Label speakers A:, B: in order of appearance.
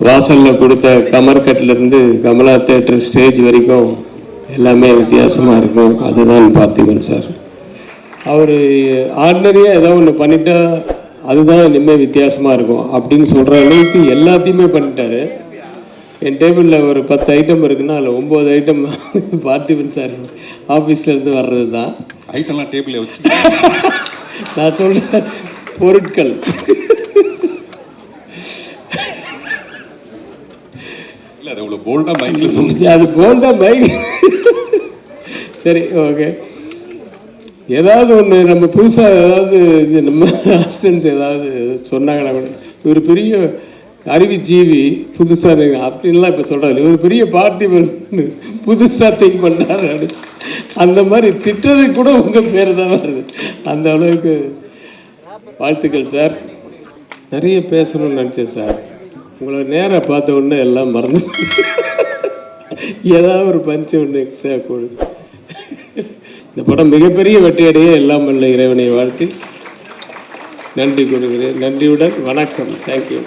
A: வாசலில் கொடுத்த கமர்கட்லேருந்து Kamala theatre stage வரைக்கும் எல்லாமே வித்தியாசமாக இருக்கும். அதுதான் பார்த்திபன் சார். அவர் ஆர்டினரியாக ஏதோ ஒன்று பண்ணிட்டா அதுதான் இனிமேல் வித்தியாசமாக இருக்கும் அப்படின்னு சொல்கிற அளவுக்கு எல்லாத்தையுமே பண்ணிட்டாரு. என் டேபிளில் ஒரு 10 ஐட்டம் இருக்குன்னா அதில் 9 ஐட்டம் பார்த்திபன் சார் ஆஃபீஸ்லேருந்து வர்றது தான்.
B: ஐட்டம்லாம் டேபிளில் வச்சு
A: நான் சொல்கிறேன் பொருட்கள்.
B: இல்லை அது அவ்வளோ போல்டாக மைக்கில் சொன்னீங்க.
A: அது போல்டாக மைக். சரி, ஓகே. ஏதாவது ஒன்று நம்ம புதுசாக ஏதாவது இது நம்ம அசிஸ்டன்ஸ் ஏதாவது சொன்னாங்கன்னா கூட ஒரு பெரிய அறிவுஜீவி புதுசாக அப்படின்லாம் இப்போ சொல்கிறாரு. ஒரு பெரிய பார்த்திபன் புதுசாக திங்க் பண்ணுறாரு அப்படி. அந்த மாதிரி திட்டத்துக்கு கூட உங்கள் பேர் தான் வருது. அந்த அளவுக்கு வாழ்த்துக்கள் சார். நிறைய பேசணும்னு நினச்சேன் சார். உங்களை நேராக பார்த்த உடனே எல்லாம் மறந்து ஏதாவது ஒரு பஞ்சு ஒன்று எக்ஸ்ட்ரா கொடு. இந்த படம் மிகப்பெரிய வெற்றியடைய எல்லாம் வல்ல இறைவனை வாழ்த்தி நன்றி கொடுக்கிறேன். நன்றியுடன் வணக்கம். தேங்க்யூ.